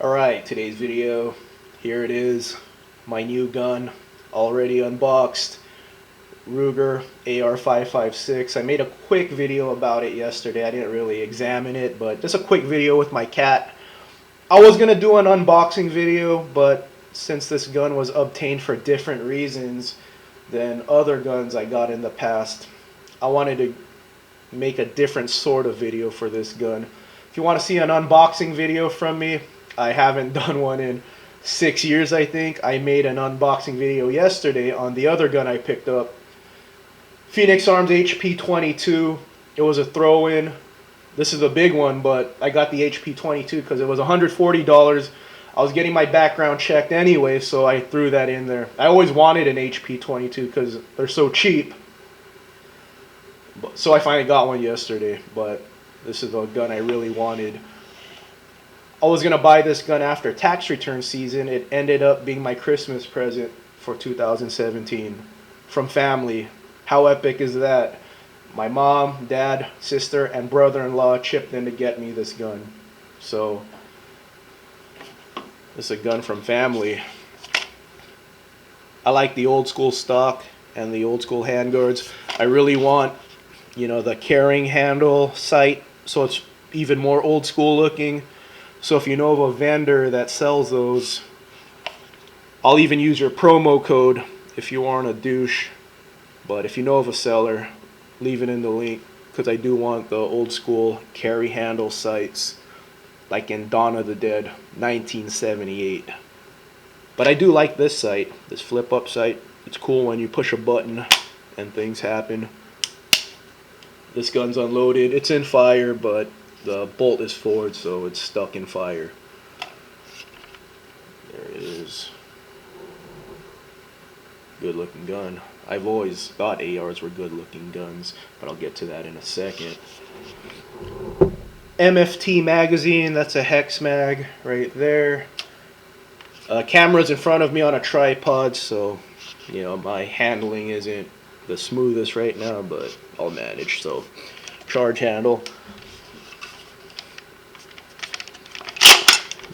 Alright, today's video, here it is, my new gun, already unboxed, Ruger AR-556. I made a quick video about it yesterday. I didn't really examine it, but just a quick video with my cat. I was going to do an unboxing video, but since this gun was obtained for different reasons than other guns I got in the past, I wanted to make a different sort of video for this gun. If you want to see an unboxing video from me, I haven't done one in 6 years, I think. I made an unboxing video yesterday on the other gun I picked up, Phoenix Arms HP22. It was a throw-in. This is a big one, but I got the HP22 because it was $140. I was getting my background checked anyway, so I threw that in there. I always wanted an HP22 because they're so cheap. So I finally got one yesterday, but this is a gun I really wanted. I was going to buy this gun after tax return season. It ended up being my Christmas present for 2017 from family. How epic is that? My mom, dad, sister, and brother-in-law chipped in to get me this gun. So, this is a gun from family. I like the old school stock and the old school handguards. I really want, the carrying handle sight, so it's even more old school looking. So if you know of a vendor that sells those, I'll even use your promo code if you aren't a douche. But if you know of a seller, leave it in the link, because I do want the old school carry handle sights, like in Dawn of the Dead, 1978. But I do like this sight, this flip up sight. It's cool when you push a button and things happen. This gun's unloaded. It's in fire, but the bolt is forward, so it's stuck in fire. There it is. Good looking gun. I've always thought ARs were good looking guns, but I'll get to that in a second. MFT magazine, that's a hex mag right there. Camera's in front of me on a tripod, so my handling isn't the smoothest right now, but I'll manage. So, charge handle.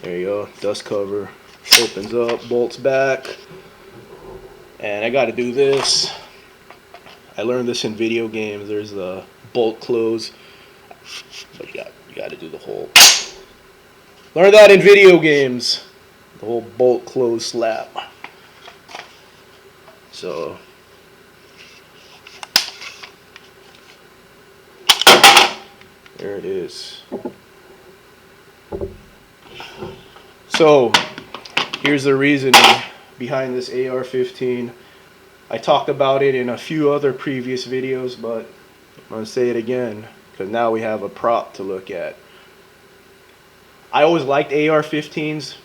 There you go, dust cover, opens up, bolts back, and I got to do this. I learned this in video games. There's the bolt close, but you got to do the whole. Learn that in video games, the whole bolt close slap. So there it is. So, here's the reasoning behind this AR-15. I talked about it in a few other previous videos, but I'm going to say it again, because now we have a prop to look at. I always liked AR-15s.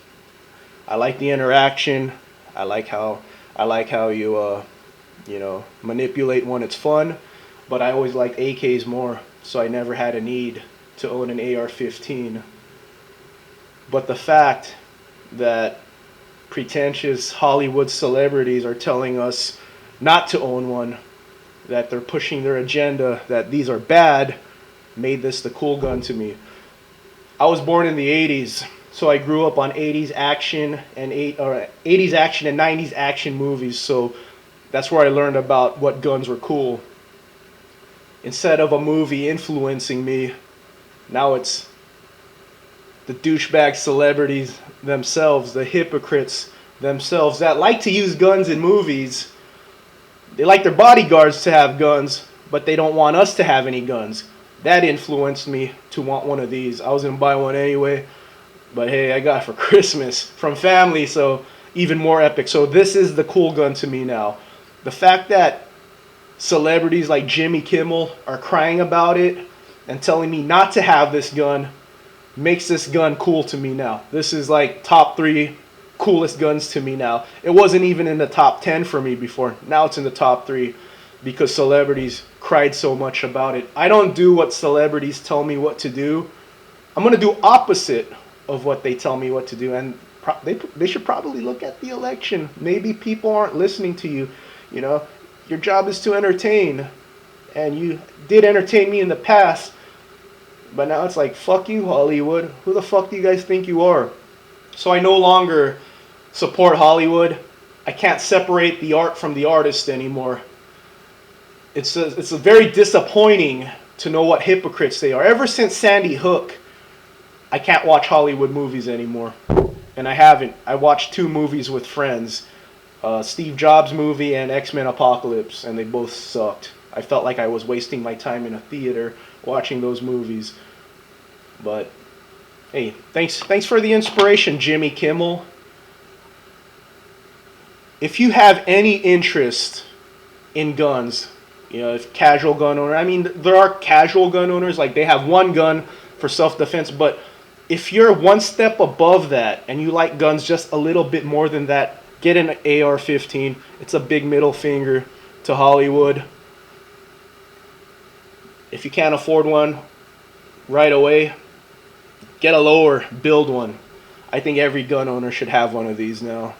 I like the interaction. I like how you manipulate one. It's fun, but I always liked AKs more, so I never had a need to own an AR-15. But the fact that pretentious Hollywood celebrities are telling us not to own one, that they're pushing their agenda, that these are bad, made this the cool gun to me. I was born in the 80s, so I grew up on 80s action and 90s action movies, so that's where I learned about what guns were cool. Instead of a movie influencing me, now it's the douchebag celebrities themselves, the hypocrites themselves that like to use guns in movies. They like their bodyguards to have guns, but they don't want us to have any guns. That influenced me to want one of these. I was going to buy one anyway, but hey, I got it for Christmas from family, so even more epic. So this is the cool gun to me now. The fact that celebrities like Jimmy Kimmel are crying about it and telling me not to have this gun makes this gun cool to me now. This is like top 3 coolest guns to me now. It wasn't even in the top 10 for me before. Now it's in the top 3 because celebrities cried so much about it. I don't do what celebrities tell me what to do. I'm going to do opposite of what they tell me what to do. And they should probably look at the election. Maybe people aren't listening to you. Your job is to entertain. And you did entertain me in the past. But now it's like, fuck you, Hollywood. Who the fuck do you guys think you are? So I no longer support Hollywood. I can't separate the art from the artist anymore. It's a very disappointing to know what hypocrites they are. Ever since Sandy Hook, I can't watch Hollywood movies anymore. And I haven't. I watched 2 movies with friends. Steve Jobs movie and X-Men Apocalypse, and they both sucked. I felt like I was wasting my time in a theater watching those movies. But hey, thanks for the inspiration, Jimmy Kimmel. If you have any interest in guns, you know, if casual gun owner, I mean, there are casual gun owners, like they have 1 gun for self-defense, but if you're 1 step above that and you like guns just a little bit more than that, get an AR-15. It's a big middle finger to Hollywood. If you can't afford one right away, get a lower, build one. I think every gun owner should have one of these now,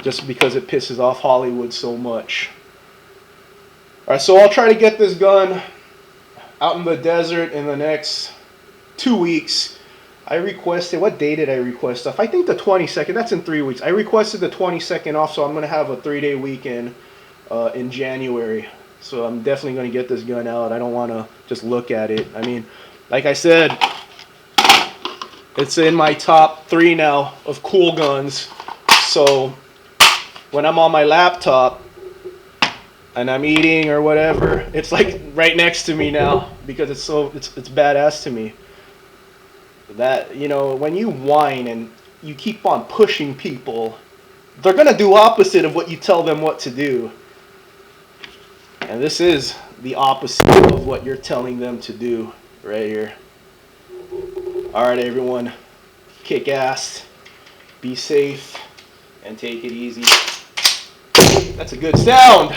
just because it pisses off Hollywood so much. Alright, so I'll try to get this gun out in the desert in the next 2 weeks. I requested, what day did I request off? I think the 22nd, that's in 3 weeks. I requested the 22nd off, so I'm going to have a 3-day weekend in January. So I'm definitely going to get this gun out. I don't want to just look at it. I mean, like I said, it's in my top 3 now of cool guns. So when I'm on my laptop and I'm eating or whatever, it's like right next to me now because it's badass to me. That, you know, when you whine and you keep on pushing people, they're going to do opposite of what you tell them what to do. And this is the opposite of what you're telling them to do right here. Alright everyone, kick ass, be safe, and take it easy. That's a good sound.